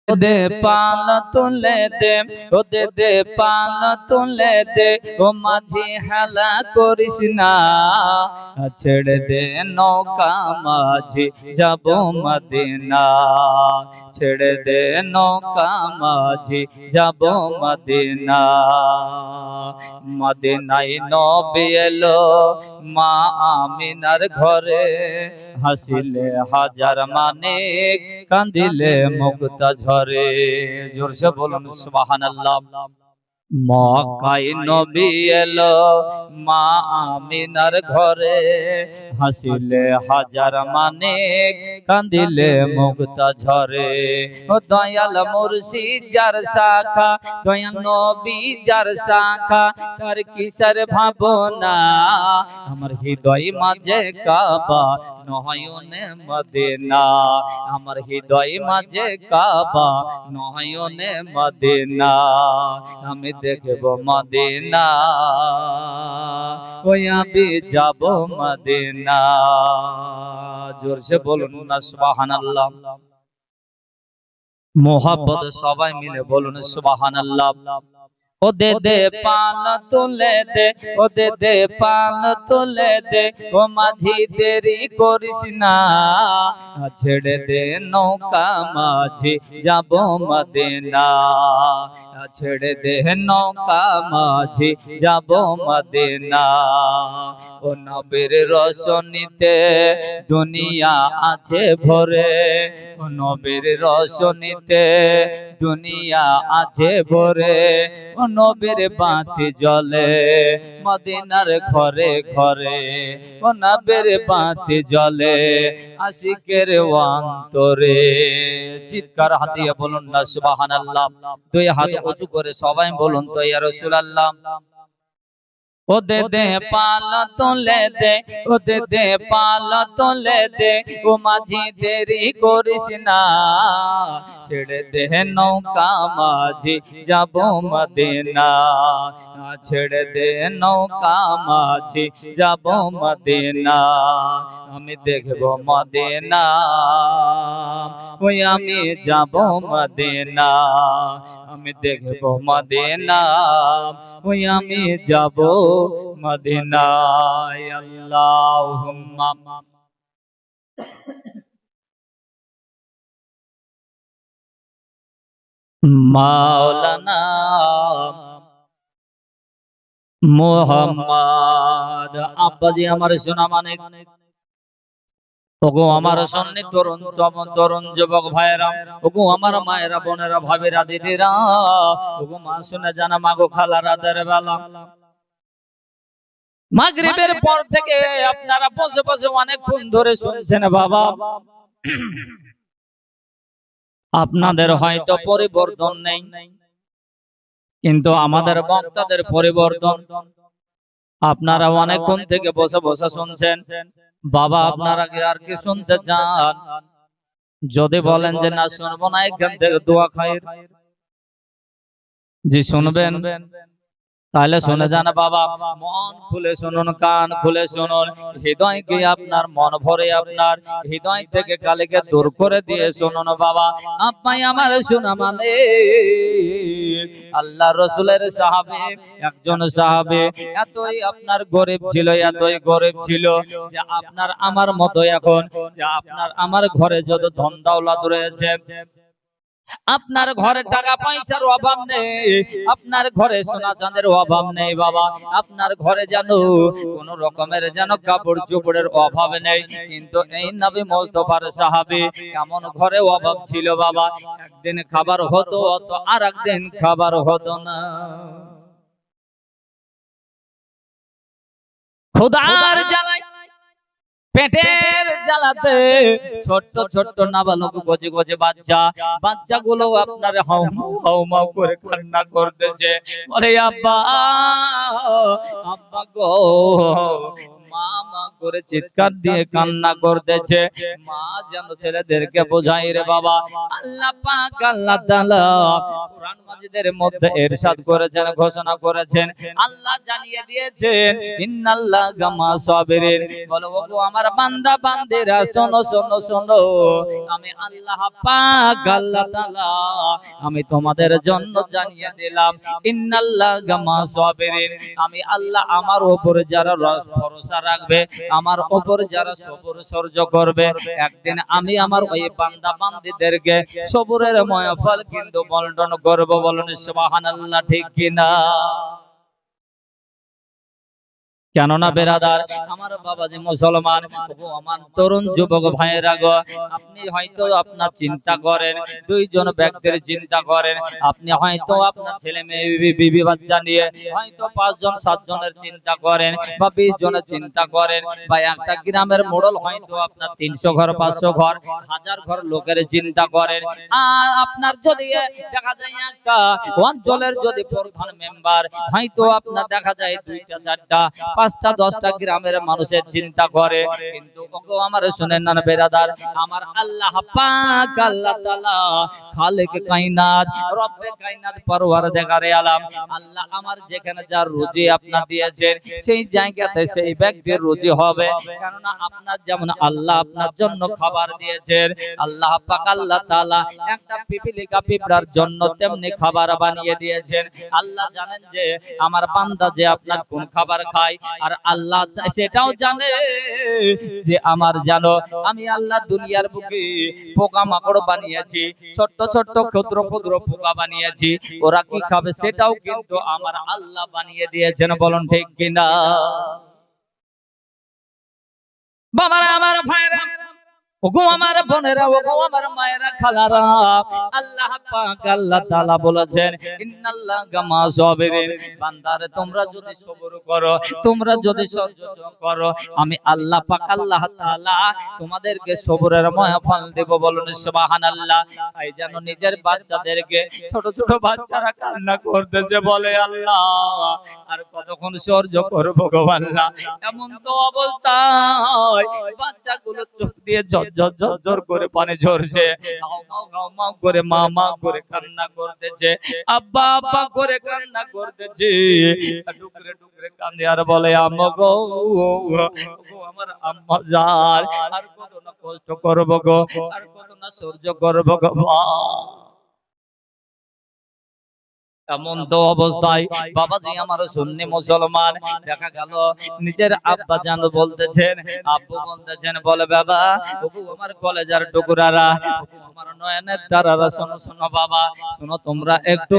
दे पाल तुले दे ओ दे पाल तुले दे ओ माझी हेला करिस ना छेड़ दे नौका माझी जाबो मदीना छेड़ दे नौका माझी जाबो मदीना मदीनाय नबी एलो मा आमिनार घरे हासिले हाजार मानिक कांदिले मुक्ता झरे जोर से बोलुन सुबहानाल्लाह मक्काय नबी एलो मा आमिनार घरे हासिले हाजार मानिक कांदिले मुक्ता झरे ओ दयाल मुर्शिद जार शाखा दयाल नबी जार शाखा तार किसर भावना आमार हृदय माঝে काबा नयने मदीना आमार हृदय माঝে काबा नयने मदीना आमी देखबो मदीना ओई आमी जाबो मदीना जोर से बोलुन ना सुबहानाल्लाह मोहब्बत सबाई मिले बोलुन सुबहानाल्लाह ओ दे पाल तुले दे ओ दे पाल तुले दे ओ माझी देरी करिस ना छेड़े दे नौका माझी जाबो मदीना छेड़े दे नौका माझी जाबो मदीना ओ नबीर रौशनीते दुनिया आछे भरे ओ नबीर रौशनीते दुनिया आछे भरे नबीर बाती जले मदीनार घरे घरे ओ नबीर बाती जले आशिकेर अन्तरे चित्कार हाथ दिए बोलुन ना सुबहानाल्लाह दुई हाथ उঁচু करे सबाई बोलुन तो या रासूलुल्लाह ओ दे पाल तुले दे ओ दे पाल तुले दे ओ माझी देरी करिस ना छेड़ दे नौका माझी जाबो मदीना छेड़ दे नौका माझी जाबो मदीना आमी देखबो मदीना ओई आमी जाबो मदीना आमी देखबो मदीना ओई आमी जाबो मदीना अल्लाहुम्मा मौलाना मुहम्मद आब्बा जी हमारे सुना मानिक ओगो हमारा सुन्नी तरुण तरुण युवक भाईरा ओगो हमारा मायरा बोनेरा भाभीरा दीदीरा ओगो मा सुने जाना मागो खालारा दरबाला মাগরিবের পর থেকে আপনারা বসে বসে অনেকক্ষণ ধরে শুনছেন বাবা আপনাদের হয়তো পরিবর্তন নেই কিন্তু আমাদের বক্তাদের পরিবর্তন আপনারা অনেকক্ষণ থেকে বসে বসে শুনছেন বাবা আপনারা কি আর কি শুনতে চান যদি বলেন যে না শুনবো না এখান থেকে দোয়া খায়ের জি শুনবেন তাহলে শুনে যান বাবা মন খুলে শুনুন কান খুলে শুনুন হৃদয়কে আপনার মন ভরে আপনার হৃদয় থেকে কালিকে দূর করে দিয়ে শুনুন বাবা আপনি আমার শোনা মানে আল্লাহ রাসূলের সাহাবী একজন সাহাবী এতই আপনার গরিব ছিল এতই গরিব ছিল যে আপনার আমার মতো এখন যে আপনার আমার ঘরে যত ধন দৌলত রয়েছে আপনার ঘরে টাকা পয়সার অভাব নেই আপনার ঘরে সোনা চাঁদের অভাব নেই বাবা আপনার ঘরে যেন কোন রকমের যেন কাপড় চোপড়ের অভাব নেই কিন্তু এই নবী মুস্তাফার সাহাবী কেমন ঘরে অভাব ছিল বাবা একদিন খাবার হতো তো আর একদিন খাবার হতো না খোদার জ্বালায় পেটের জ্বালাতে ছোট ছোট নাবালক গজে গজে বাচ্চাগুলো আপনার হাউমাউ করে কান্না করতেছে বলে আব্বা আব্বা গো মা করে চিৎকার দিয়ে কান্না করতেছে মা যেন ছেলেদেরকে বোঝায় রে বাবা আল্লাহ পাক আল্লাহ তাআলা কুরআন মাজিদের মধ্যে ইরশাদ করেছেন, ঘোষণা করেছেন, আল্লাহ জানিয়ে দিয়েছেন ইন্নাল্লাহা মা সাবিরিন। বলো গো আমার বান্দা বান্দিরা শোনো শোনো শোনো, আমি আল্লাহ পাক আল্লাহ তাআলা আমি তোমাদের জন্য জানিয়ে দিলাম ইন্নাল্লাহা মা সাবিরিন। আমি আল্লাহ আমার উপরে যারা ভরসা রাখবে, আমার উপর যারা সবর সহ্য করবে, একদিন আমি আমার ওই বান্দা বান্দীদেরকে সবরের ময়ফল কিন্তু বন্টন করব। বলুন সুবহানাল্লাহ, ঠিক কিনা? কেননা বেরাদার আমার বাবাজি মুসলমান, আমার তরুণ যুবক ভাইয়েরা গো, আপনি হয়তো আপনার চিন্তা করেন, দুইজন ব্যক্তির চিন্তা করেন, আপনি হয়তো আপনার ছেলে মেয়ে বিবি বাচ্চা নিয়ে হয়তো 5 জন 7 জনের চিন্তা করেন বা 20 জনের চিন্তা করেন, বা একটা গ্রামের মোড়ল হয়তো আপনার 300 ঘর 500 ঘর 1000 ঘর লোকের চিন্তা করেন। আর আপনার যদি দেখা যায় একটা অঞ্চলের যদি প্রধান মেম্বার হয়তো আপনার দেখা যায় 2টা 4টা 5টা 10টা গ্রামের মানুষের চিন্তা করে, কিন্তু ওগো আমার শুনেন না বেরাদার, আমার আল্লাহ পাক আল্লাহ তাআলা খালিক কায়নাত রব্বে কায়নাত পরওয়ারদিগারে আলম আল্লাহ আমার যেখানে যার রুজি আপনার দিয়েছেন সেই জায়গাতে সেই ব্যক্তির রুজি হবে। কেননা আপনার যেমন আল্লাহ আপনার জন্য খাবার দিয়েছেন, আল্লাহ পাক আল্লাহ তাআলা একটা পিপিলিকা পিঁপড়ার জন্য তেমনি খাবার বানিয়ে দিয়েছেন। আল্লাহ জানেন যে আমার বান্দা যে আপনার কোন খাবার খায়, আর আল্লাহ সেটাও জানে যে আমার জানো আমি আল্লাহ দুনিয়ার বুকে পোকা মাকড় বানিয়েছি, ছোট্ট ছোট্ট ক্ষুদ্র ক্ষুদ্র পোকা বানিয়েছি, ওরা কি খাবে সেটাও কিন্তু আমার আল্লাহ বানিয়ে দিয়েছেন। বলুন ঠিক কিনা? বাবারা আমার ভাইরা, ওগো আমার বোনেরা, ওগো আমার মায়েরা খালারা, আল্লাহ পাক আল্লাহ তাআলা বলেছেন ইন্নাল্লাহা মা সাবিরিন। বান্দারে তোমরা যদি সবর করো, তোমরা যদি সহ্য করো, আমি আল্লাহ পাক আল্লাহ তাআলা তোমাদেরকে সবরের ময়ফল দেব। বলুন সুবহানাল্লাহ। তাই যেন নিজের বাচ্চাদেরকে, ছোট ছোট বাচ্চারা কান্না করতেছে, বলে আল্লাহ আর কতক্ষণ সহ্য করব গো আল্লাহ। এমন তো অবস্থায় বাচ্চাগুলো চোখ দিয়ে জোর করে পানি ঝরছে, মাও করে মা মা করে কান্না করতেছে, আব্বা আব্বা করে কান্না করতেছে, টুকরে টুকরে কান্দে আর বলে আম্মা গো, আমার আম্মা যার আর কত না কষ্ট করব গো, আর কত না সহ্য করব গো। এমন তো অবস্থায় বাবাজি আমার সুন্নি মুসলমান, দেখা গেল নিজের আব্বা জান বলতেছেন, আব্বু বলতেছেন, বলে বাবা ওগো আমার কলেজার টুকরারা, আমার নয়নের তারারা, শোনো শোনো বাবা শোনো, তোমরা একটু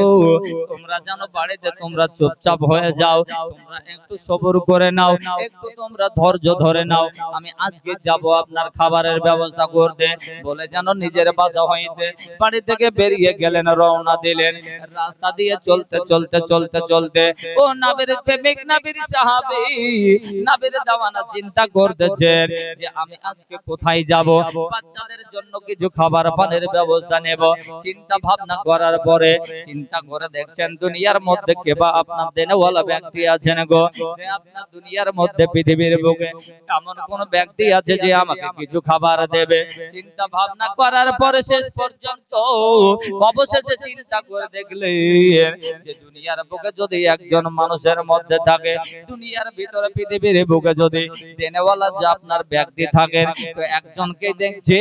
তোমরা জানো বাড়িতে তোমরা চুপচাপ হয়ে যাও, তোমরা একটু সবর করে নাও, একটু তোমরা ধৈর্য ধরে নাও, আমি আজকে যাব আপনার খাবারের ব্যবস্থা করতে। বলে জানো নিজের বাসা হইতে বাড়ি থেকে বেরিয়ে গেলেন, রওনা দিলেন। রাস্তা দিয়ে চলতে চলতে চলতে চলতে ও নবীর প্রেমিক নবীর সাহাবী নবীর দাওয়ানা চিন্তা করতেছেন যে আমি আজকে কোথায় যাব, বাচ্চাদের জন্য কিছু খাবার পানির ব্যবস্থা নেব। চিন্তা ভাবনা করার পরে চিন্তা করে দেখছেন দুনিয়ার মধ্যে কেবা আপনার দেনেওয়ালা ব্যক্তি আছেন গো, আপনার দুনিয়ার মধ্যে পৃথিবীর বুকে এমন কোন ব্যক্তি আছে যে আমাকে কিছু খাবার দেবে। চিন্তা ভাবনা করার পরে শেষ পর্যন্ত অবশেষে চিন্তা করে দেখলেন যে দুনিয়ার বুকে যদি একজন মানুষের মধ্যে থাকে, দুনিয়ার ভিতরে পৃথিবীর বুকে যদি দেনেওয়ালা যে আপনার ব্যক্তি থাকেন, তো একজনকে দেখছে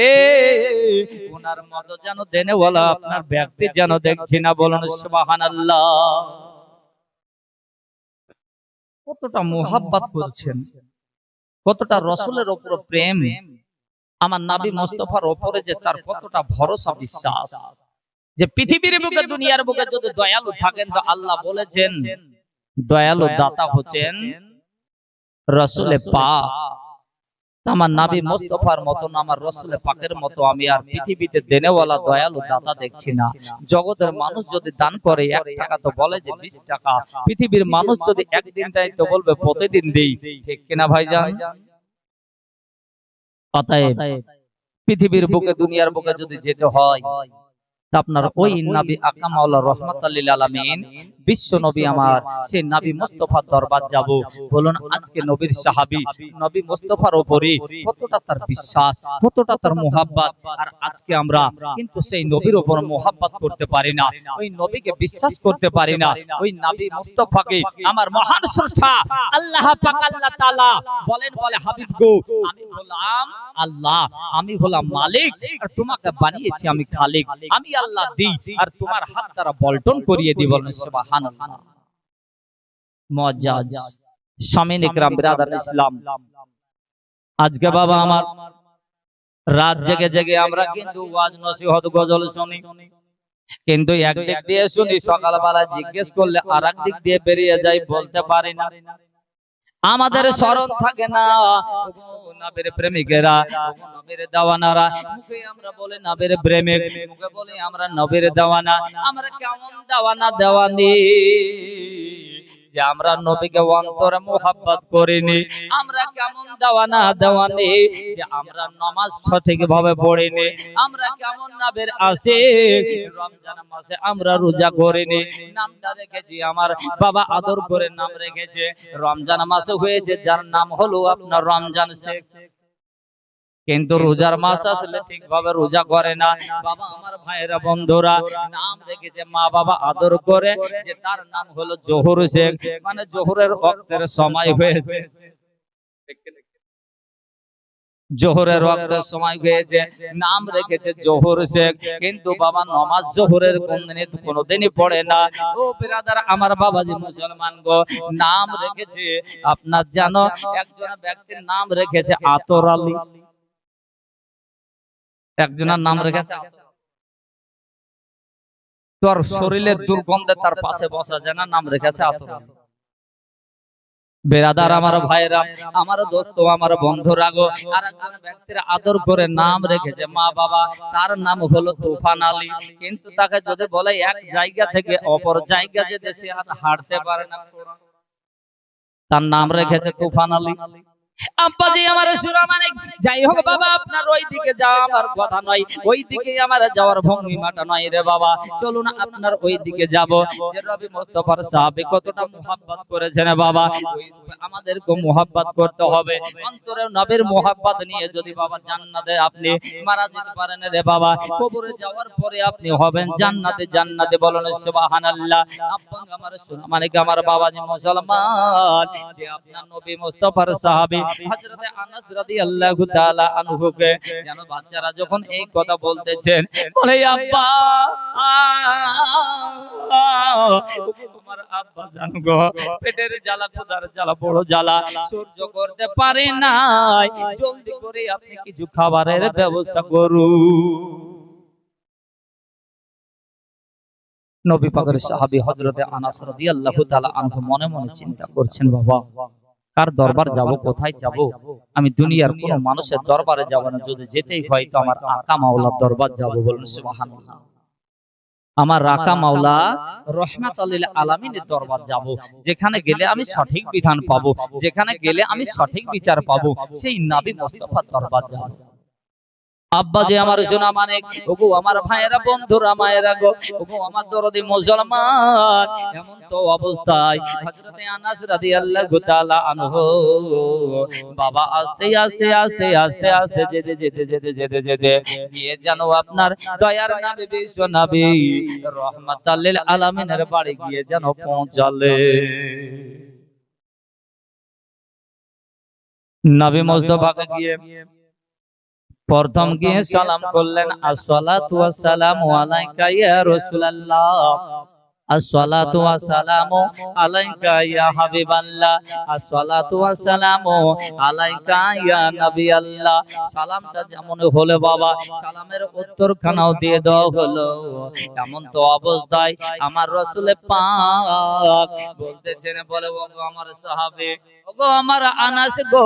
ওনার মতো যেন দেনেওয়ালা আপনার ব্যক্তি যেন দেখছি না। বলুন সুবহানাল্লাহ। কতটা মুহাব্বত করছেন, কতটা রাসূলের উপর প্রেম, আমার নবী মুস্তাফার উপরে যে তার কতটা ভরসা বিশ্বাস, যে পৃথিবীর বুকে দুনিয়ার বুকে যদি দয়ালু থাকেন তো আল্লাহ বলেছেন দয়ালু দাতা হচ্ছেন রাসূলে পাক। আমার নবী মুস্তাফার মত, আমার রাসূলে পাকের মতো আমি আর পৃথিবীতে দেনেওয়ালা দয়ালু দাতা দেখছি না। জগতের মানুষ যদি দান করে 1 টাকা তো বলে যে 20 টাকা, পৃথিবীর মানুষ যদি একদিন দেয় তো বলবে প্রতিদিন দেই, ঠিক কিনা ভাইজান? অতএব পৃথিবীর বুকে দুনিয়ার বুকে যদি যেতে হয় আপনার ওই নবী আকরাম রাহমাতুল লিল আলামিন বিশ্ব নবী আমার সেই নবী মুস্তাফার দরবার যাব। বলুন আজকে নবীর সাহাবী নবী মুস্তাফার উপরে কতটা তার বিশ্বাস, কতটা তার মুহাব্বত। আর আজকে আমরা কিন্তু সেই নবীর উপর মুহাব্বত করতে পারি না, ওই নবীকে বিশ্বাস করতে পারি না। ওই নবী মুস্তাফাকে আমার মহান স্রষ্টা আল্লাহ পাক আল্লাহ তাআলা বলেন, বলে হাবিব গো আমি হলাম আল্লাহ, আমি হলাম মালিক, আর তোমাকে বানিয়েছি আমি খালিক। আমি আল্লাহ দিই আর তোমার হাত দ্বারা বলটন করিয়ে দিব। সুবহানাল্লাহ। মুআজ্জাজ সামিন ইকরাম বিরাদার ইসলাম, আজকে বাবা আমার রাত জেগে জেগে আমরা কিন্তু ওয়াজ নসিহত গজল শুনি, কিন্তু একদিক দিয়ে শুনি, সকালবেলা জিজ্ঞেস করলে আর এক দিক দিয়ে বেরিয়ে যাই, বলতে পারি না। আমাদের স্মরণ থাকে না নবীর প্রেমিকেরা, নবীর দেওয়ানারা, মুখে আমরা বলি নবীর প্রেমিক, মুখে বলি আমরা নবীর দেওয়ানা। আমরা কেমন দেওয়ানা দেওয়ানি যে আমরা নবীকে অন্তরে মুহাব্বত করিনি? আমরা কেমন দেওয়ানা দেওয়ানি যে আমরা নামাজ সঠিকভাবে পড়িনি? আমরা কেমন নবীর আশিক, রমজান মাসে আমরা রোজা করিনি? নামটা রেখেছি আমার বাবা আদর করে নাম রেখেছে, রমজান মাসে হয়েছে যার নাম হলো আপনার রমজান শেখ, কিন্তু রোজার মাস আসলে ঠিকভাবে রোজা করে না। বাবা আমার ভাইয়েরা বন্ধুরা, নাম রেখেছে মা বাবা আদর করে যে তার নাম হলো জোহর শেখ, মানে জোহরের ওয়াক্তের সময় হয়েছে, জোহরের ওয়াক্তের সময় হয়েছে, নাম রেখেছে জোহর শেখ, কিন্তু বাবা নামাজ জোহরের কোনদিনই পড়ে না। ও বিরাদার আমার বাবাজি মুসলমান গো, নাম রেখেছে আপনার জানো একজন ব্যক্তির নাম রেখেছে আতর আলী, একজনের নাম রেখেছে, তোর শরীরের দুর্গন্ধে তার পাশে বসা যায় না, নাম রেখেছে আতর আলী। বেরাদার আমার ভাইরা, আমার দোস্ত, আমার বন্ধুরা গো, আর একজন ব্যক্তির আদর করে নাম রেখেছে মা বাবা, তার নাম হলো তুফান আলী, কিন্তু তাকে যদি বলে এক জায়গা থেকে অপর জায়গা যেতে সে আর হাঁটতে পারে না, তার নাম রেখেছে তুফান আলী। আব্বাজি আমার সুরামানিক, যাই হোক বাবা আপনার ওই দিকে যাওয়া আমার কথা নয়, ওই দিকে আমার যাওয়ার ভঙ্গিমাটা নয় রে বাবা। চলুন আপনার ওই দিকে যাব, যে নবী মুস্তাফার সাহাবী কতটা মুহাব্বত করেছেন বাবা, আমাদেরকে মুহাব্বত করতে হবে। অন্তরে নবীর মুহাব্বত নিয়ে যদি বাবা জান্নাতে আপনি মারা যেতে পারেন রে বাবা, কবরে যাওয়ার পরে আপনি হবেন জান্নাতে, জান্নাতে বলেন সুবহানাল্লাহ। আব্বা আমার সুরামানিক, আমার বাবাজি মুসলমান, যে আপনার নবী মুস্তাফার সাহাবী হযরত আনাস রাদিয়াল্লাহু তাআলা আনহুকে যেন বাচ্চারা যখন এই কথা বলতেছেন, বলে আব্বা তোমার আব্বা জানো গো, পেটের জ্বালা, ক্ষুধার জ্বালা, বড় জ্বালা সহ্য করতে পারে না, জলদি করে আপনি কিছু খাবারের ব্যবস্থা করুন। নবী পাকের সাহাবী হযরত আনাস রাদিয়াল্লাহু তাআলা আনহু মনে মনে চিন্তা করছেন, বাবা কার দরবার যাব, কোথায় যাব? আমি দুনিয়ার কোন মানুষের দরবারে যাব না, যদি যেতেই হয় তো আমার আকা মাওলার দরবার যাব। বলুন সুবহানাল্লাহ। আমার আকা মাওলা রহমাতুল লিল আলামিনের দরবার যাব, যেখানে গেলে আমি সঠিক বিধান পাবো, যেখানে গেলে আমি সঠিক বিচার পাবো, সেই নবী মুস্তাফার দরবার যাব। আব্বা যে আমার সোনা মানিক, ওগো আমার ভাইয়েরা বন্ধুরা মায়েরা গো, ওগো আমার দরদি মুসলমান, এমন তো অবস্থায় হযরত আনাস রাদিয়াল্লাহু তাআলা আনহু বাবা আস্তে আস্তে আস্তে আস্তে আস্তে যেতে যেতে যেতে যেতে যেতে গিয়ে যেন আপনার দয়ার নবী বিশ্ব নবী রহমাতুল লিল আলামিনের বাড়ি গিয়ে যেন পৌঁছালে। নবী মুস্তাফাকে গিয়ে প্রথম গিয়ে সালাম করলেন, আসসালাতু ওয়াসসালামু আলাইকা ইয়া রাসূলুল্লাহ, আসসালাতু ওয়াসসালামু আলাইকা ইয়া হাবিবাল্লাহ, আসসালাতু ওয়াসসালামু আলাইকা ইয়া নবিয়াল্লাহ। সালামটা যেমন হলো বাবা, সালামের উত্তরখানাও দিয়ে দেওয়া হলো। এমন তো অবস্থায় আমার রাসূল পাক বলতেছেন, বলে ওগো আমার সাহাবী, ওগো আমার আনাস গো,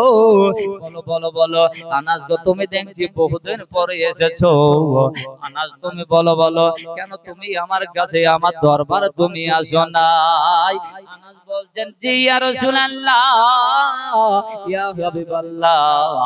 বলো বলো বলো আনাস গো, তুমি দেখছি বহুদিন পরে এসেছো, আনাস তুমি বলো বলো কেন তুমি আমার কাছে আমার দরবার তুমি আসো নাই। আনাস বলছেন জি ইয়া রাসূলুল্লাহ ইয়া হাবিবাল্লাহ,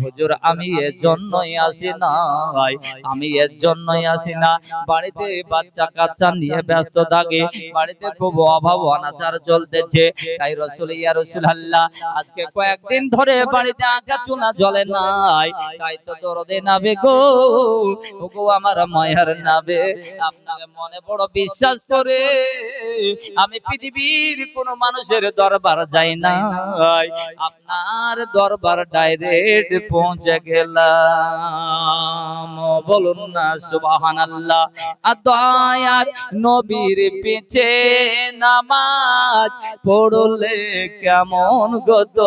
হুজুর আমি এর জন্যই আসি নাই, আমি এর জন্যই আসি না। বাড়িতে বাচ্চা কাচ্চা নিয়ে ব্যস্ত থাকি, বাড়িতে খুব অভাব অনাচার চলতেছে, তাই রাসূল ইয়া রাসূলুল্লাহ আজকে কয়েকদিন ধরে বাড়িতে আঁকা চুনা জ্বলে নাই, তাই তো দরদে নাবে গো, ওগো আমার মায়ার নাবে, আপনাকে মনে বড় বিশ্বাস করে আমি পৃথিবীর কোন মানুষের দরবার যাই নাই, আপনার দরবার ডাইরেক্ট পৌঁছে গেলাম। বলুন না সুবহানাল্লাহ। দয়ার নবীর পিছে নামাজ পড়লে কেমন গত,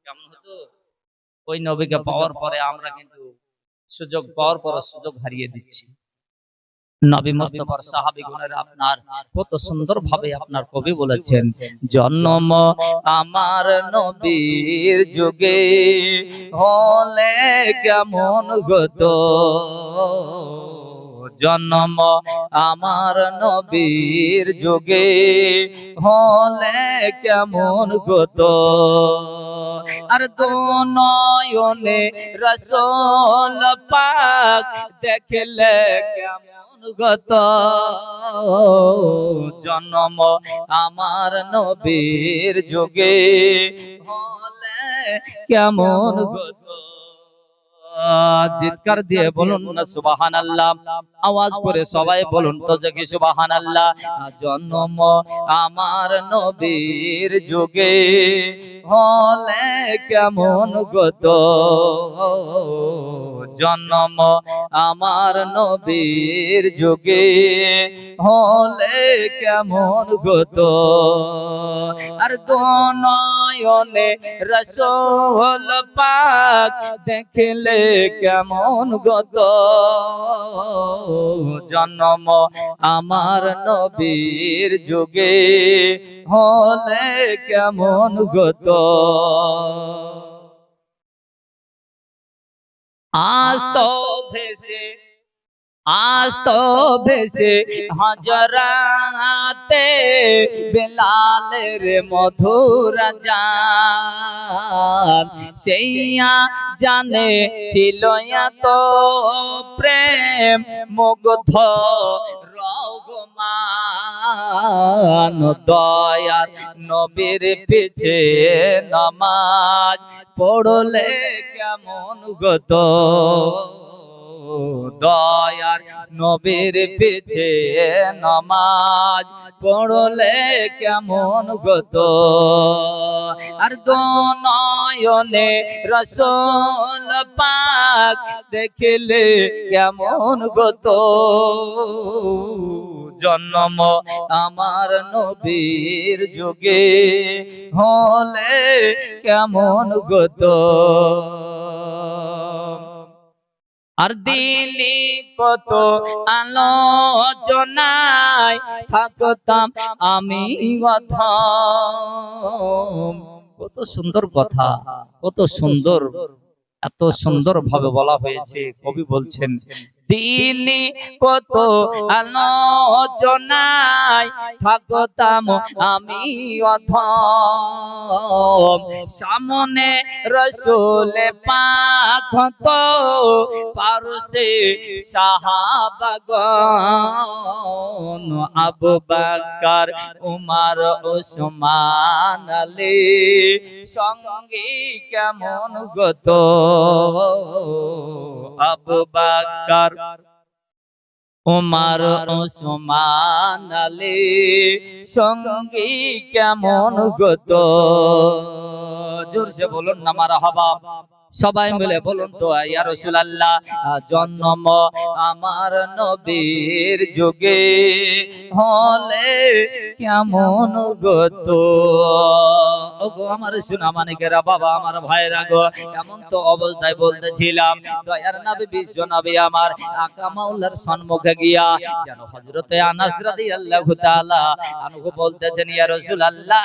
কেমন হতো? ওই নবীকে পাওয়ার পরে আমরা কিন্তু সুযোগ পাওয়ার পর সুযোগ হারিয়ে দিচ্ছি। নবী মুস্তাফার সাহাবীগণের আপনার কত সুন্দর ভাবে আপনার কবি বলেছেন, জন্ম আমার নবীর যুগে হলে কেমন হতো, জন্ম আমার নবীর যুগে হলে কেমন হতো, আর দু নয়নে রাসূল পাক দেখলে কেমন গত, জন্ম আমার নবীর যুগে হলে কেমন গত। চিৎকার দিয়ে বলুন না সুবহানাল্লাহ, আওয়াজ করে সবাই বলুন তো যে কি সুবহানাল্লাহ। জন্ম আমার নবীর যুগে হলে কেমন গত, জন্ম আমার নবীর যুগে হলে কেমন গত, আর দু নয়নে রাসূল পাক দেখলে কেমন গত, জন্ম আমার নবীর যুগে হলে কেমন গত। আজ তো ভেসে হাজরাতে বেলালের মধুর জান, সেইয়া জানে ছিল এত প্রেম মুগ্ধ রহমান, দয়ার নবীর পিছে নামাজ পড়লে কেমন গত, দয়ার নবীর পিছে নামাজ পড়লে কেমন গত, আর দু নয়নে রাসূল পাক দেখলে কেমন গত, জন্ম আমার নবীর যুগে হলে কেমন গত। আর দিনে কত আলোচনায় থাকতাম আমি অথম, কত সুন্দর কথা, কত সুন্দর, এত সুন্দর ভাবে বলা হয়েছে। কবি বলছেন দিনে কত আলোচনায় থাকতাম আমি অথম, সামনে রাসূল পাক হতো পারসে সাহাবাগণ, আবু বকর উমর উসমান আলী সঙ্গে কেমন গত, আবু বকর উমর উসমান আলী সঙ্গী কেমন গত, জোরসে বলুন না মারহাবা, সবাই মিলে বলুন তো ইয়া রাসূলুল্লাহ। জন্ম আমার নবীর যুগে হলে কেমন গত, ওগো আমার সোনা মানিকেরা, বাবা আমার ভাইরা গো, এমন তো অবস্থায় বলতেছিলাম দয়ার নবী বিশ্ব নবী আমার আকা মাওলার সম্মুখে গিয়া যেন হযরতে আনাস রাদিয়াল্লাহু তাআলা আনহু বলতেছেন ইয়া রাসূলুল্লাহ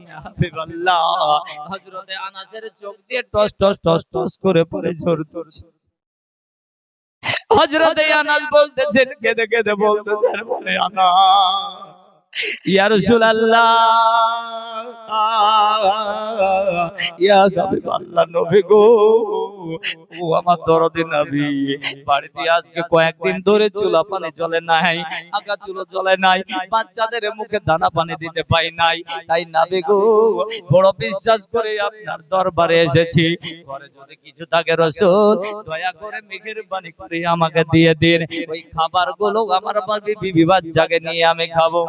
ইয়া হাবিবাল্লাহ, হযরতে আনাসের চোখ দিয়ে টস টস টস টস করে পড়ে ঝরছে, হযরতে আনাস বলতেছেন, কেঁদে কেঁদে বলতেছেন, বলে আনাস, ইয়া রাসূলুল্লাহ, ইয়া হাবিবাল্লাহ, নবী গো, ও আমার দরদি নবী, বাড়িতে আজকে কয়েকদিন ধরে চুলা পানি জ্বলে নাই, আগা চুলো জ্বলে নাই, বাচ্চাদের মুখে দানা পানি দিতে পাই নাই, তাই নবী গো বড় বিশ্বাস করে আপনার দরবারে এসেছি, ঘরে যদি কিছু থাকে রাসূল দয়া করে মেহেরবানি করে আমাকে দিয়ে দিন, ওই খাবারগুলো আমার বিবি বাচ্চাকে নিয়ে আমি খাবো।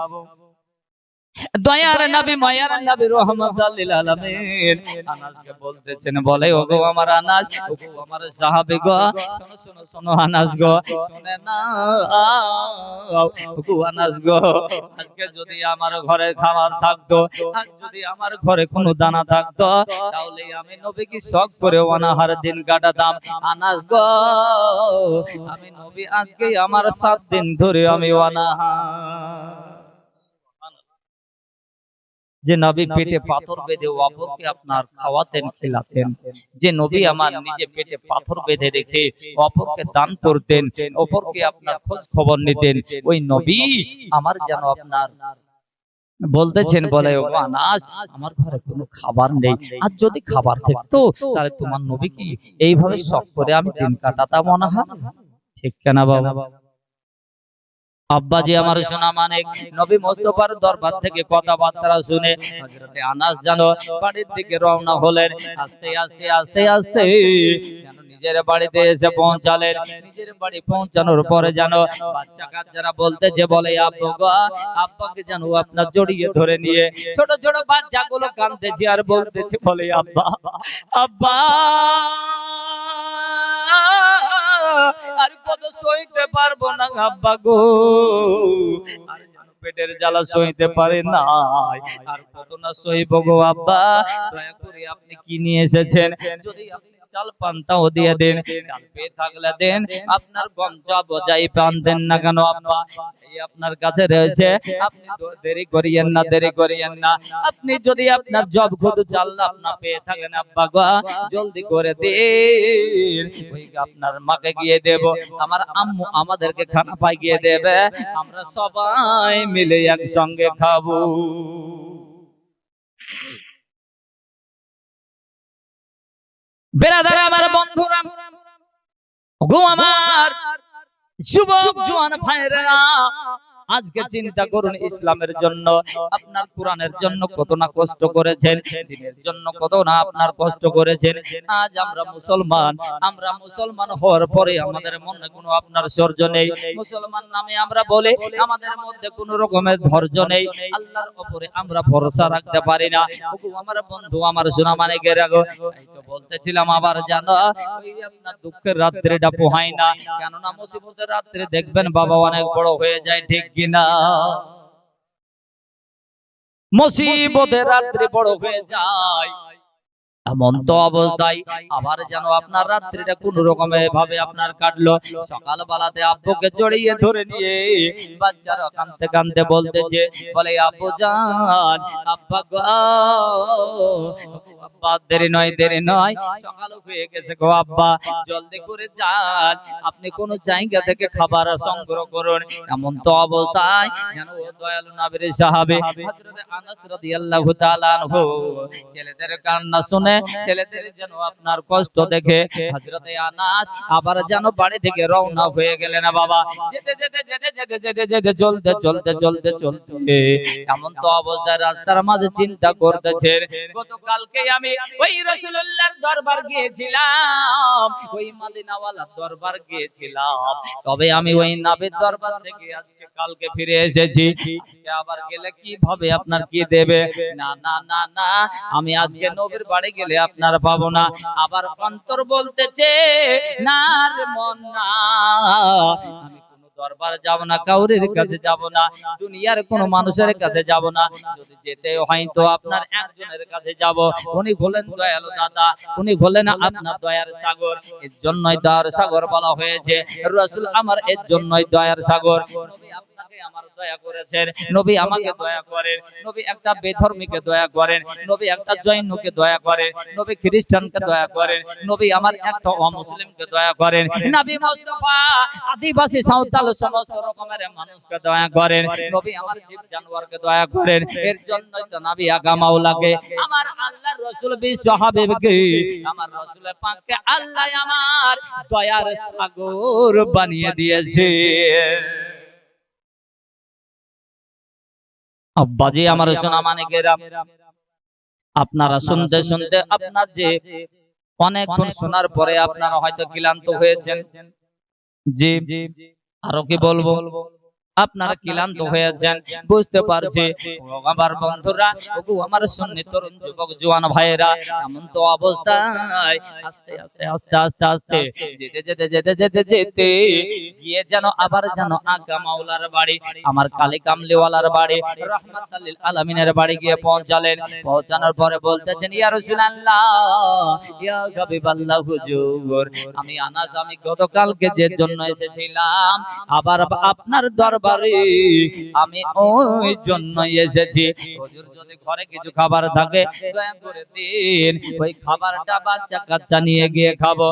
দয়ার নবী, মায়ার নবী, রহমাতুল লিল আলামিন আনাসকে বলতেছেন, বলে ওগো আমার আনাস, ওগো আমার সাহাবী গো, শোনো শোনো শোনো আনাস গো, শুনে না ওগো আনাস গো, আজকে যদি আমার ঘরে খাবার থাকতো, আর যদি আমার ঘরে কোনো দানা থাকতো, তাহলে আমি নবী কি শখ করে অনাহার দিন কাটাতাম। আনাস গো, আমি নবী আজকে আমার 7 দিন ধরে আমি অনাহার। যে নবী পেটে পাথর বেঁধে অপরকে আপনার খাওয়াতেন, খিলাতেন, যে নবী আমার নিজে পেটে পাথর বেঁধে রেখে অপরকে দান করতেন, অপরকে আপনার খোঁজ খবর নিতেন, ওই নবী আমার যেন আপনার বলতেছেন, বলে ও আনাস, আমার ঘরে কোনো খাবার নেই, আর যদি খাবার থাকতো তাহলে তোমার নবী কি এইভাবে শখ করে আমি দিন কাটাতাম অনাহার? ঠিক কেনা বাবা? আব্বাজি আমার সোনা মানিক নবী মুস্তাফার দরবার থেকে কথাবার্তা শুনে হযরতে আনাস জানো বাড়ির দিকে রওনা হলেন। আস্তে আস্তে আস্তে আস্তে যেন নিজের বাড়িতে এসে পৌঁছালেন। নিজের বাড়ি পৌঁছানোর পরে জানো বাচ্চা কাচ্চারা বলতেছে, বলে আব্বু গো, আব্বাকে জানো আপনার জড়িয়ে ধরে নিয়ে ছোট ছোট বাচ্চাগুলো কাঁদতেছে আর বলতেছে, বলে আব্বা, আব্বা আর কত সইতে পারবো না আব্বা গো, আর যেন পেটের জ্বালা সইতে পারে না, আর কত না সইব গো আব্বা, দয়া করে আপনি কি নিয়ে এসেছেন, যদি আপনি চাল পান্তাও দিয়ে দেন, ডাল পেয়ে থাকলে দেন, আপনার গমজা বজাই পান দেন না কেন আব্বা, এই আপনার কাছে রয়েছে, আপনি দেরি করিয়েন না, দেরি করিয়েন না, আপনি যদি আপনার জব খুদ চাল আপনা পেয়ে থাকেন আব্বা গো, জলদি করে দিন, ওই আপনার মাকে গিয়ে দেব, আমার আম্মু আমাদেরকে খানা পাইয়ে দেবে, আমরা সবাই মিলে একসঙ্গে খাবো। বেরাদার আমার বন্ধুরা গো, আমার যুবক জওয়ান ভাইরা, আজকে চিন্তা করুন, ইসলামের জন্য আপনার কোরআনের জন্য কত না কষ্ট করেছেন, দ্বীনের জন্য কত না আপনার কষ্ট করেছেন। আজ আমরা মুসলমান হওয়ার পরে আমাদের মনে কোনো আপনার সহ্য নেই, মুসলমান নামে আমরা বলে আমাদের মধ্যে কোনো রকমের ধৈর্য নেই, আল্লাহর উপরে আমরা ভরসা রাখতে পারি না। আমার বন্ধু আমার সোনা মানিকের আগো, এই তো বলতেছিলাম, আবার জানো ওই আপনার দুঃখের রাত্রিটা পোহায় না, কেননা মুসিবতের রাত্রি দেখবেন বাবা অনেক বড় হয়ে যায়, ঠিক কিনা? মুসিবতের রাত্রি বড় হয়ে যায়, এমন তো অবস্থায় আবার যেন আপনার রাত্রিটা কোন রকমে ভাবে আপনার কাটলো, সকাল বেলাতে আব্বুকে জড়িয়ে ধরে নিয়ে বাচ্চারা কাঁদতে কাঁদতে বলতেছে, বলে আব্বু জান, আব্বা গো, আব্বা দেরি নয়, দেরি নয়, সকাল হয়ে গেছে গো আব্বা, জলদি করে যান, আপনি কোন জায়গা থেকে খাবার সংগ্রহ করুন। এমন তো অবস্থায় যেন দয়ালু নবীর সাহাবী হযরত আনাস রাদিয়াল্লাহু তাআলা আনহু ছেলেদের কান্না শুনে, ছেলেদের যেন আপনার কষ্ট দেখে হযরতে আনাস আবার যেন বাড়ি থেকে রওনা হয়ে গেলেন। বাবা যেতে যেতে যেতে যেতে যেতে যেতে চলতে চলতে চলতে চলতে এমন তো অবস্থায় রাস্তার মাঝে চিন্তা করতেছেন, গতকালকে আমি ওই রাসূলুল্লাহর দরবার গিয়েছিলাম, ওই মদিনাওয়ালার দরবার গিয়েছিলাম, তবে আমি ওই নবীর দরবার থেকে আজকে কালকে ফিরে এসেছি, আজকে আবার গেলে কিভাবে আপনার কি দেবে? না না না না, আমি আজকে নবীর বাড়ি গেলে আপনার পাবো না। আবার অন্তর বলতেছে, না রে মন না, আমি দরবার যাব না, কাউরের কাছে যাব না, দুনিয়ার কোন মানুষের কাছে যাব না, যদি যেতে হয় তো আপনার একজনের কাছে যাব, উনি বলেন দয়ালু দাদা, উনি বলেন আপনার দয়ার সাগর, এর জন্যই দয়ার সাগর বলা হয়েছে, রাসূল আমার এর জন্যই দয়ার সাগর, নবী আপনাকে আমার দয়া করেছেন, নবী আমাকে দয়া করেন, নবী একটা বেধর্মীকে দয়া করেন, নবী একটা জৈনকে দয়া করেন, নবী খ্রিস্টানকে দয়া করেন, নবী আমার একটা অমুসলিমকে দয়া করেন, নবী মুস্তাফা আদিবাসী সাঁওতাল সমস্ত রকমের মানুষকে দয়া করেন, নবী আমার জীব জানোয়ারকে দয়া করেন। এর জন্যই তো নবী আগা মাওলাকে, আমার আল্লাহর রাসূল বিশ্ব হাবিবকে, আমার রাসূল পাককে আল্লাহ আমার দয়ার সাগর বানিয়ে দিয়েছে। আব্বাজি আমার সোনা মানিকেরা, আপনারা শুনতে শুনতে আপনার যে অনেকক্ষণ শোনার পরে আপনারা হয়তো ক্লান্ত হয়েছেন, জি আরো কি বলবো, আপনারা ক্লান্ত হয়েছেন বুঝতে পারছি। আমার বন্ধুরা, আমার সুন্নি তরুণ যুবক জওয়ান ভাইয়েরা, এমন তো অবস্থায় আস্তে আস্তে আস্তে আস্তে আস্তে যেতে যেতে যেতে যেতে যেতে গিয়ে যেন আবার যেন আকা মাওলার বাড়ি, আমার কালী কামলিওয়ালার বাড়ি, রাহমাতুল লিল আলামিনের বাড়ি গিয়ে পৌঁছালেন। পৌঁছানোর পরে বলতেছেন, ইয়া রাসূলুল্লাহ, ইয়া হাবিবাল্লাহ হুজুর, আমি আনাস, আমি গতকালকে যে জন্য এসেছিলাম আবার আপনার দরবারে আমি ওই জন্য এসেছি। হুজুর, যদি ঘরে কিছু খাবার থাকে দয়া করে দিন, ওই খাবারটা বাচ্চা কাচ্চা নিয়ে গিয়ে খাবো।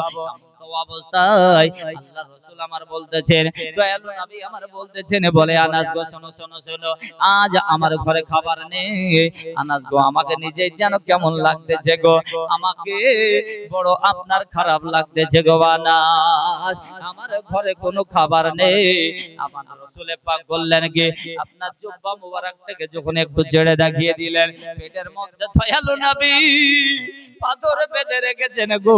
অবস্থায় আল্লাহর রাসূল আমার বলতেছেন, দয়ালু নবী আমার বলতেছেন, বলে আনাস গো শোনো শোনো শোনো, আজ আমার ঘরে খাবার নেই। আনাস গো, আমাকে নিজেই যেন কেমন লাগতেছে গো, আমাকে বড় আপনার খারাপ লাগতেছে গো আনাস, আমার ঘরে কোনো খাবার নেই। আমার রাসূল পাক বললেন কি, আপনার জুব্বা মোবারকটাকে যখন একটু ছেড়ে দেখিয়ে দিলেন, পেটের মধ্যে দয়ালু নবী পাথর বেঁধে রেখেছেন গো।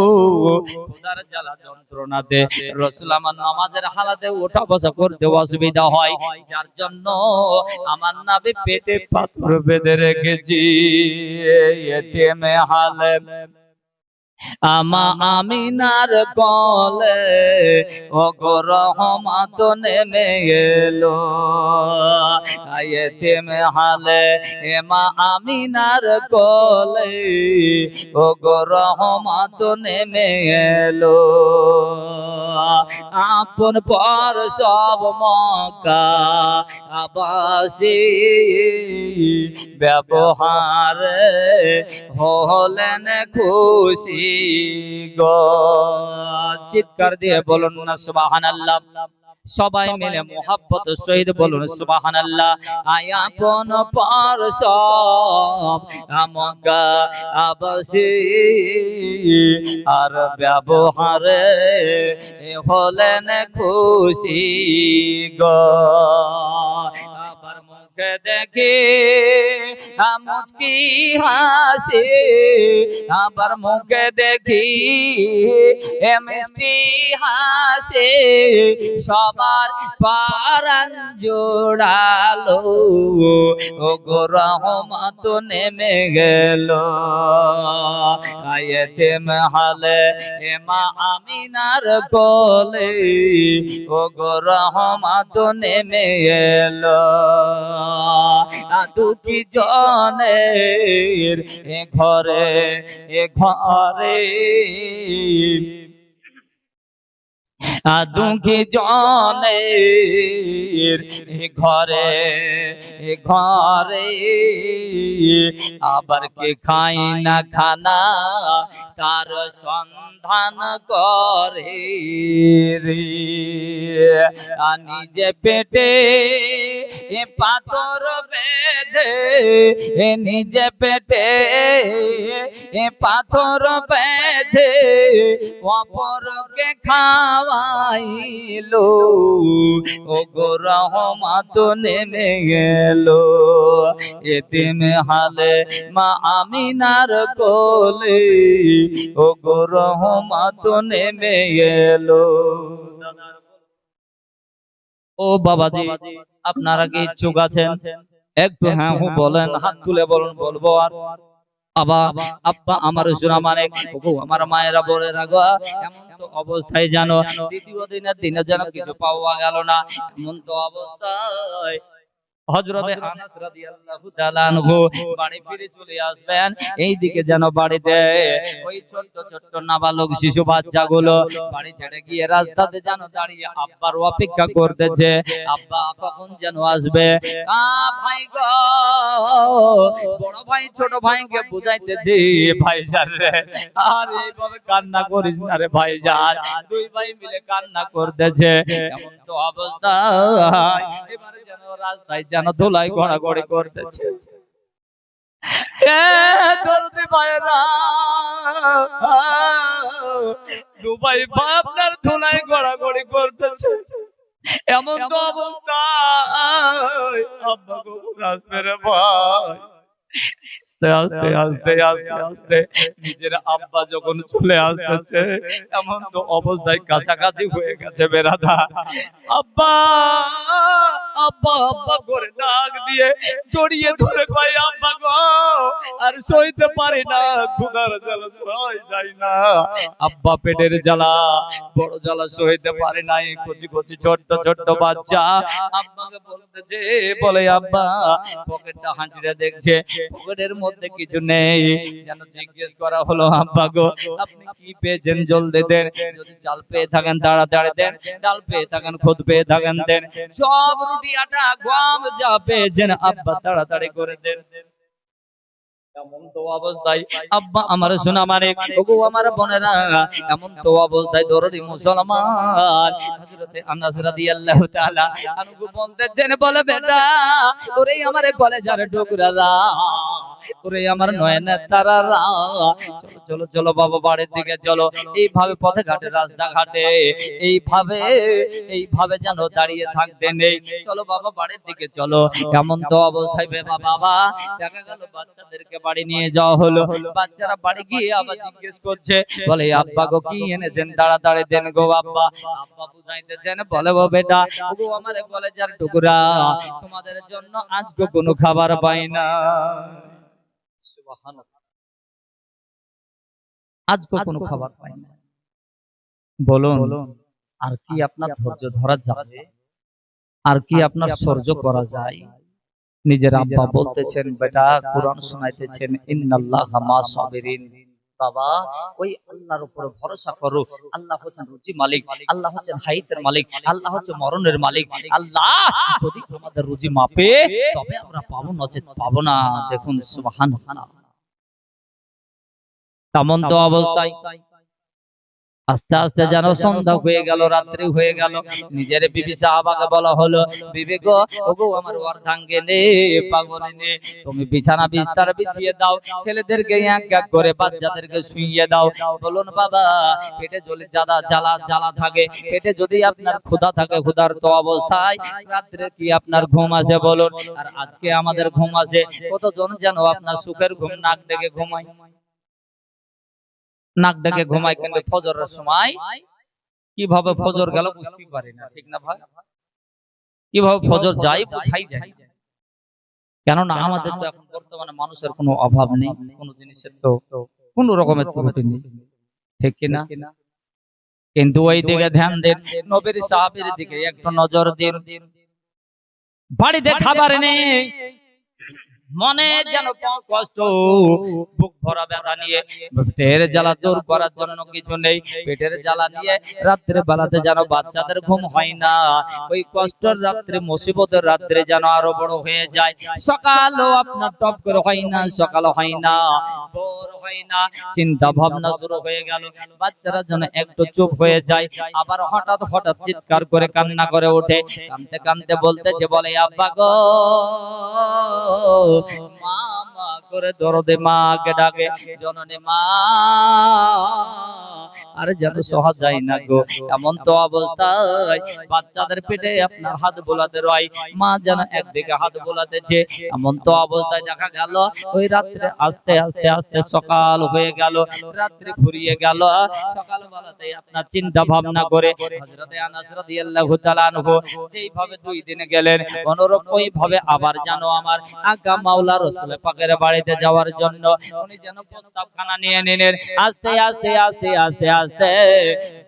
খোদার জ্বালা যন্ত্রণাতে রাসূল আমার নামাজের হালাতে ওঠা বসা করতে অসুবিধা হয়, যার জন্য আমার নবী পেটে পাথর বেঁধে রেখেছি। এতেমে হালে আমা আমিনার কোলে ও গো রহমত নেমে এলো, এতেমে হালে এমা আমিনার কোলে ও গো রহমত নেমে এলো। আপন পর সব মক্কা আবাসী ব্যবহারে হলেন খুশি গো। চিৎকার দিয়ে বলুন না সুবহানাল্লাহ, সবাই মিলে মোহাব্বত সহিত বলুন সুবহানাল্লাহ। আপন পর সব মক্কা আবাসী আর ব্যবহারে হলেন খুশি গো। আবার মুখে দেখে মুচকি হাসি, আবার মুখে দেখি মিষ্টি হাসি, সবার পারান জোড়ালো ও গো রহমত নেমে গেল। এতেমে হালে এমা আমিনার কোলে ও গো রহমত নেমে এলো। দুঃখী জনের ঘরে ঘরে, দুঃখী জনের ঘরে ঘরে, আবার কে খাই না খানা তার সন্ধান করে রে। নিজে পেটে পাথর বেঁধে, নিজে পেটে পাথর বেঁধে অপরকে খাওয়াইলো ও গো রহমত নেমে গেল। এতিমে হালে মা আমিনার কোলে ও গো রহমত নেমে গেল। ও বাবাজি, আপনারা কি ইচ্ছুক আছেন? একটু হ্যাঁ হু বলেন, হাত তুলে বলুন, বলবো। আর আবা আব্বা আমার সোনা মানে আমার মায়েরা বলে রাখো, এমন তো অবস্থায় জানো দ্বিতীয় দিনের দিনে যেন কিছু পাওয়া গেল না, এমন তো অবস্থায় হযরতে আনাস রাদিয়াল্লাহু তাআলা আনহু বাড়ি ফিরে চলে আসবেন, এইদিকে যেন বাড়িতে ওই ছোট্ট ছোট্ট নাবালক শিশু বাচ্চাগুলো বাড়ি ছেড়ে গিয়ে রাস্তাতে যেন দাঁড়িয়ে আব্বার অপেক্ষা করতেছে, আব্বা কখন যেন আসবে। ভাই গো, বড় ভাই ছোট ভাইকে বুঝাইতেছি, ভাইজান রে আর এইভাবে কান্না করিস না রে ভাইজান। দুই ভাই মিলে কান্না করতেছে, এমন তো অবস্থা এবারে যেন রাস্তায় যেন ধুলাই গড়াগড়ি করতেছে। দরদি ভাইরা, দুবাই আপনার ধুলাই গড়াগড়ি করতেছে, এমন তো অবস্থা আব্বা কখন আসবে রে ভাই। আস্তে আস্তে আস্তে আস্তে আস্তে নিজের আব্বা যখন চলে আসতেছে, এমন তো অবস্থায় কাছাকাছি হয়ে গেছে বেরাদা। আব্বা আব্বা আব্বা করে ডাক দিয়ে জড়িয়ে ধরে কয়, আব্বা গো আর সইতে পারি না, ক্ষুধার জ্বালা সই যায় না। আব্বা পেটের জ্বালা, বড় জ্বালা সইতে পারে না। এই কচি কচি ছোট্ট ছোট্ট বাচ্চা আব্বাকে বলতেছে, বলে আব্বা পকেটটা হাঁটিয়ে দেখছে, পকেটের মধ্যে কিছু নেই। যেন জিজ্ঞেস করা হলো, আব্বা গো আপনি কি পেয়েছেন জলদি দেন, যদি চাল পেয়ে থাকেন তাড়াতাড়ি দেন, ডাল পেয়ে থাকেন খুদ পেয়ে থাকেন দেন, সব রুটি আটা গম যা পেয়েছেন আব্বা তাড়াতাড়ি করে দেন। এমন তো অবস্থায় আব্বা আমার সোনা মানে, ওগো আমার বোনেরা, এমন তো অবস্থায় দরদি মুসলমান হযরতে আনাস রাদিয়াল্লাহু তাআলা আনহু বলতেছেন, বলে বেটা ওরে আমার কলেজার টুকরারা, ওরে আমার নয়নের তারারা, চলো চলো চলো বাবা বাড়ির দিকে চলো। এইভাবে পথে ঘাটে রাস্তা ঘাটে এইভাবে এইভাবে যেন দাঁড়িয়ে থাকতে নেই, চলো বাবা বাড়ির দিকে চলো। এমন তো অবস্থায় বাবা দেখা গেল বাচ্চাদেরকে বাড়ি নিয়ে যাওয়া হলো। বাচ্চারা বাড়ি গিয়ে আবার জিজ্ঞেস করছে, বলে আব্বা গো কি এনেছেন তাড়াতাড়ি দেন গো আব্বা। আব্বা বুঝাইতেছেন, বলে গো বেটা ওগো আমার কলেজার টুকরা, তোমাদের জন্য আজকে কোনো খাবার পাই না, সুবহানাল্লাহ, আজকে কোনো খাবার পাই না। বলুন আর কি আপনার ধৈর্য ধরা যাবে, আর কি আপনার সহ্য করা যায়? নিজের আব্বা বলতেছেন, বেটা কোরআন শোনাইতেছেন, ইন্নাল্লাহা মা সাবিরিন, বাবা ওই আল্লাহর উপর ভরসা করো। আল্লাহ হচ্ছেন রুজি মালিক, আল্লাহ হচ্ছেন হায়াতের মালিক, আল্লাহ হচ্ছে মরণের মালিক। আল্লাহ যদি আমাদের রুজি মাপে তবে আমরা পাবো, নচেত পাবো না। দেখুন সুবহানাল্লাহ। তেমন তো অবস্থায় আস্তে আস্তে যেন সন্ধ্যা হয়ে গেল, রাত্রি হয়ে গেল। নিজের বিবি সাহাবাকে বলা হলো, বিবি গো ওগো আমার অর্ধাঙ্গিনী পাগলিনী, তুমি বিছানা বিস্তার বিছিয়ে দাও, ছেলেদেরকে এক এক করে বাচ্চাদেরকে শুইয়ে দাও। বলুন বাবা পেটে যদি জ্বালা থাকে, পেটে যদি আপনার ক্ষুধা থাকে, ক্ষুধার তো অবস্থায় রাত্রে কি আপনার ঘুম আসে বলুন? আর আজকে আমাদের ঘুম আসে, কতজন যেন আপনার সুখের ঘুম নাক ডেকে ঘুমায়, নাক ডেকে ঘুমায়, কিন্তু ফজরের সময় কিভাবে ফজর গেল বুঝতে পারি না, ঠিক না ভাই? কিভাবে ফজর যায় বুঝাই যায়, কেননা আমাদের তো এখন বর্তমানে মানুষের কোনো অভাব নেই, কোনো জিনিসের তো কোনো রকমের ত্রুটি নেই, ঠিক কিনা? কিন্তু ওই দিকে ধ্যান দেন, নবীর সাহাবীর দিকে একটু নজর দিন। বাড়িতে খাবার নেই, মনে যেন কষ্ট, বুক ভরা ব্যথা নিয়ে, পেটের জ্বালা দূর করার জন্য কিছু নেই, পেটের জ্বালা নিয়ে রাত্রে বেলাতে যেন বাচ্চাদের ঘুম হয় না। ওই কষ্টের রাত্রে, মুসিবতের রাত্রে যেন আরো বড় হয়ে যায়। সকালও আপনার টপ করে হয় না, সকাল হয় না, ভোর হয় না, চিন্তা ভাবনা শুরু হয়ে গেল। বাচ্চারা যেন একটু চুপ হয়ে যায়, আবার হঠাৎ হঠাৎ চিৎকার করে কান্না করে ওঠে, কাঁদতে কাঁদতে বলতেছে, বলে আব্বা গো মা মা করে দরদে মাকে ডাকে, জননী মা, আর যেন সহজ যায় না গো। এমন তো অবস্থায় বাচ্চাদের পেটে আপনার হাত বোলাতে রয়, মা যেন একদিকে হাত বোলাতেছে। এমন তো অবস্থায় দেখা গেল ওই রাত্রে আস্তে আস্তে আস্তে সকাল হয়ে গেল, রাত্রি ফুরিয়ে গেল। সকাল বেলাতে আপনার চিন্তা ভাবনা করে হযরতে আনাস রাদিয়াল্লাহু তাআলা আনহু যেইভাবে 2 দিনে গেলেন, অনুরূপ ওইভাবে আবার যেন আমার আকা মাওলা রাসূল পাকের বাড়ি বাড়িতে যাওয়ার জন্য উনি যেন প্রস্তাবখানা নিয়ে নিলেন। আস্তে আস্তে আস্তে আস্তে আস্তে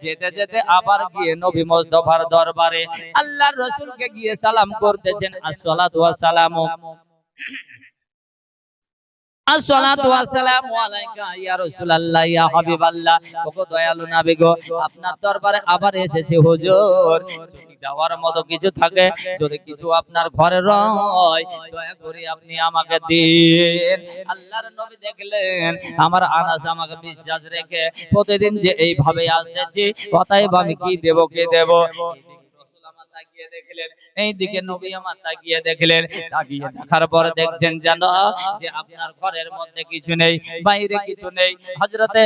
যেতে যেতে আবার গিয়ে নবী মুস্তাফার দরবারে আল্লাহর রাসূলকে গিয়ে সালাম করতেছেন, আসসালাতু ওয়াসসালামু আসসালাতু ওয়াসসালামু আলাইকা ইয়া রাসূলুল্লাহ ইয়া হাবিবাল্লাহ। ওগো দয়ালু নবী গো, আপনার দরবারে আবার এসেছি হুজুর। যদি দেওয়ার মতো কিছু থাকে, যদি কিছু আপনার ঘরে রয়, দয়া করে আপনি আমাকে দিন। আল্লাহর নবী দেখলেন আমার আনাস আমাকে বিশ্বাস রেখে প্রতিদিন যে এইভাবে আসতেছি, অতএব আমি কি দেব কে দেব। এইদিকে নবী আমার তাকিয়ে দেখলেন, তাকিয়ে দেখার পরে দেখছেন যেন যে আপনার ঘরের মধ্যে কিছু নেই, বাইরে কিছু নেই। হযরতে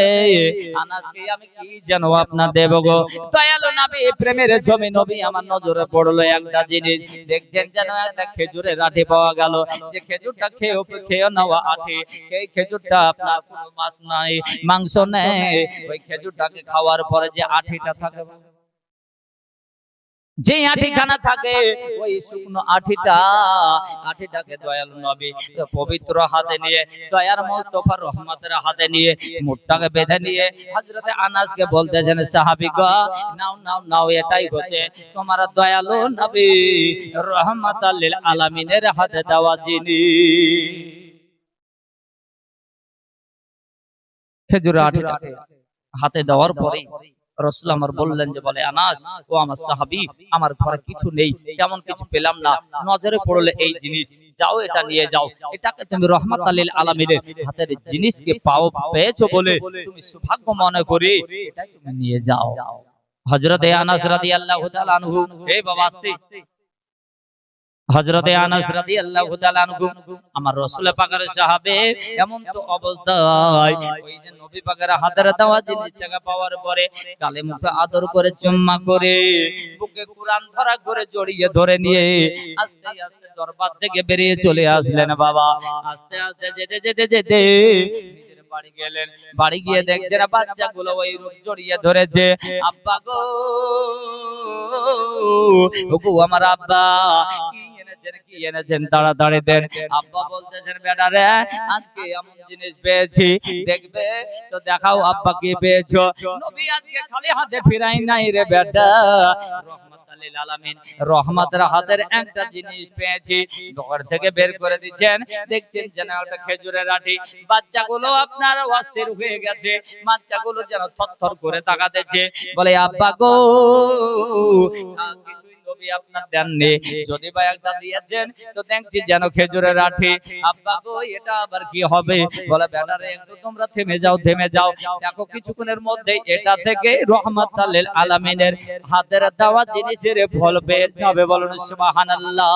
আনাসকে আমি কি যেন আপনার দেব গো। দয়ালু নবী প্রেমের জমি নবী আমার নজরে পড়লো একটা জিনিস। দেখছেন যেন একটা খেজুরের আঠি পাওয়া গেল, যে খেজুরটা খেয়ে নেওয়া আঠি। এই খেজুরটা আপনার কোনো মাছ নাই, মাংস নেই। ওই খেজুরটাকে খাওয়ার পরে যে আঠিটা থাকে, যে আঠিখানা থাকে, ওই শুকনো আঠিটাকে দয়ালু নবী পবিত্র হাতে নিয়ে, দয়ার মুস্তাফার রহমতের হাতে নিয়ে, মুঠটাকে বেঁধে নিয়ে হযরতে আনাসকে বলতেছেন, সাহাবী গো, নাও নাও নাও, এটাই হচ্ছে তোমার দয়ালু নবী রহমাতাল লিল আলামিনের হাতে দেওয়া জিনিস। খেজুরের আঠিটাকে হাতে দেওয়ার পরে রাসূল আমার বললেন যে, বলে আনাস, ও আমার সাহাবী, আমার ঘরে কিছু নেই, তেমন কিছু পেলাম না, নজরে পড়লে এই জিনিস, যাও এটা নিয়ে যাও। এটাকে তুমি রহমাতাল লিল আলামিনের হাতের জিনিসকে পেয়েছো বলে তুমি সৌভাগ্য মনে করি এটাই তুমি নিয়ে যাও। হযরতে আনাস রাদিয়াল্লাহু তাআলা আনহু, এই বাবা আস্তে, হযরতে আনাস রাদিয়াল্লাহু তাআলা আনহু আমার রাসূল পাকের সাহাবে, এমন তো অবস্থায় ওই যে নবী পাকের হাতের দেওয়া জিনিসটাকে পাওয়ার পরে গালে মুখে আদর করে চুম্মা করে বুকে কুরআন ধরা করে জড়িয়ে ধরে নিয়ে আস্তে আস্তে দরবার থেকে বেরিয়ে চলে আসলেন। বাবা আস্তে আস্তে যেতে যেতে যেতে নিজের বাড়ি গেলেন। বাড়ি গিয়ে দেখছেন বাচ্চাগুলো ওই রূপ জড়িয়ে ধরেছে। আব্বা গো, ওগো আমার আব্বা, কি এনেছেন তাড়াতাড়ি দেন। আব্বা বলতেছেন, বেটা রে, আজকে এমন জিনিস পেয়েছি, দেখবে তো দেখাও আব্বা কি পেয়েছো। নবী আজকে খালি হাতে ফিরাই নাই রে বেটা, রহমাতাল লিল আলামিন রহমতের হাতের একটা জিনিস পেয়েছি। ঘর থেকে বের করে দিচ্ছেন, দেখছেন যেন একটা খেজুরের আঠি। বাচ্চাগুলো আপনার অস্থির হয়ে গেছে, বাচ্চাগুলো যেন থরথর করে তাকাতেছে, বলে আব্বা গো, কিছুই নবী আপনার দেননি, যদি বা একটা দিয়েছেন তো দেখছি যেন খেজুরের আঠি। আব্বা গো, এটা আবার কি হবে। বলে বেটা রে, একটু তোমরা থেমে যাও, থেমে যাও, দেখো কিছুক্ষণের মধ্যে এটা থেকে রহমাতাল লিল আলামিনের হাতের দেওয়া জিনিসের ফল পেয়ে যাবে। বলুন সুবহানাল্লাহ।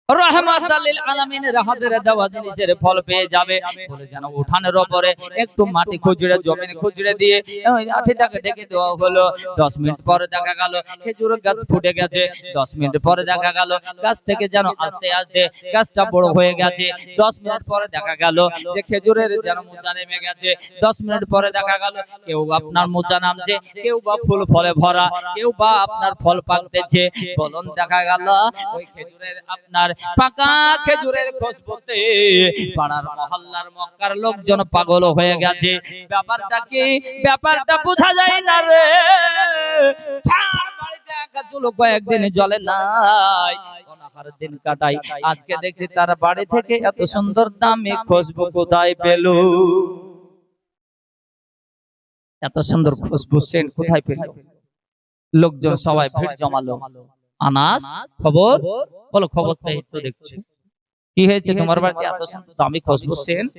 রহমাতাল লিল আলামিনের হাতের দেওয়া জিনিসের ফল পেয়ে যাবে বলে যেন উঠানের উপরে একটু মাটি খুঁজড়ে, জমিনে খুঁজড়ে দিয়ে ওই আঠিটাকে ঢেকে দেওয়া হলো। 10 মিনিট পরে দেখা গেল খেজুরের গাছ ফুটে গেছে। 10 মিনিট পরে দেখা গেল গাছ থেকে যেন আস্তে আস্তে গাছটা বড় হয়ে গেছে। 10 মিনিট পরে দেখা গেল যে খেজুরের যেন মোচা নেমে গেছে। 10 মিনিট পরে দেখা গেল কেউ আপনার মোচা নামছে, কেউ বা ফুল ফলে ভরা, কেউ বা আপনার ফল পাকতেছে। বলুন দেখা গেল ওই খেজুরের আপনার পাকা খেজুরের খুশবুতে পাড়ার মহল্লার মক্কার লোকজন পাগল হয়ে গেছে। ব্যাপারটা কি, ব্যাপারটা বোঝা যায় না রে। বাড়িতে একা চুলো কয়েকদিন জ্বলে নাই, অনাহার দিন কাটাই। আজকে দেখছি তার বাড়ি থেকে এত সুন্দর দামি খুশবু কোথায় পেল? এত সুন্দর খুশবু সেন্ট কোথায় পেল? লোকজন সবাই ভিড় জমালো। আনাস, খবর বলো, খবরটা একটু দেখছি, কি হয়েছে তোমার বাড়িতে এত সুন্দর দামি খুশবু সেন্ট?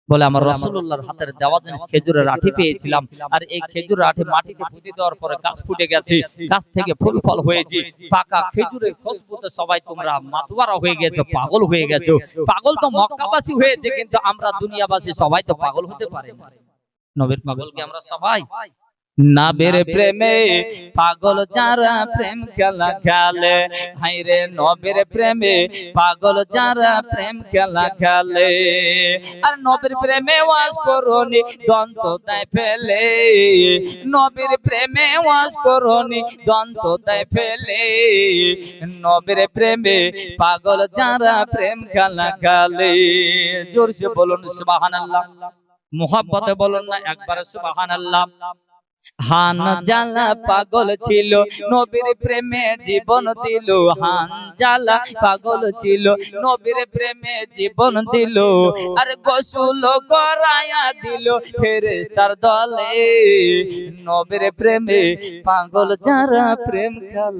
বলে আমার রাসূলুল্লাহর হাতের দেওয়া জিনিস খেজুরের আঠি পেয়েছিলাম, আর এই খেজুরের আঠি মাটিতে পুঁতে দেওয়ার পরে গাছ ফুটে গেছে, গাছ থেকে ফুল ফল হয়েছে। পাকা খেজুরের খুশবুতে সবাই তোমরা মাতোয়ারা হয়ে গেছো, পাগল হয়ে গেছো। পাগল তো মক্কাবাসী হয়েছে, কিন্তু আমরা দুনিয়াবাসী সবাই তো পাগল হতে পারে না। নবীর পাগল কি আমরা সবাই? নবীর প্রেমে পাগল যারা প্রেম খেলা খেলে, হায়রে নবীর প্রেমে পাগল যারা প্রেম খেলা খেলে। আর নবীর প্রেমে ওয়াজ করনি দন্ত তাই ফেলে, নবীর প্রেমে ওয়াজ করনি দন্ত তাই ফেলে। নবীর প্রেমে পাগল যারা প্রেম খেলা খেলে। জোরসে বলুন সুবহানাল্লাহ, মুহাব্বতে বলুন না একবার সুবহানাল্লাহ। হানজালা পাগল ছিল নবীর প্রেমে জীবন দিল, হানজালা পাগল ছিল নবীর প্রেমে জীবন দিল। আর গোসল করায়া দিল ফেরেশতার দলে, নবীর প্রেমে পাগল যারা প্রেম খেলা।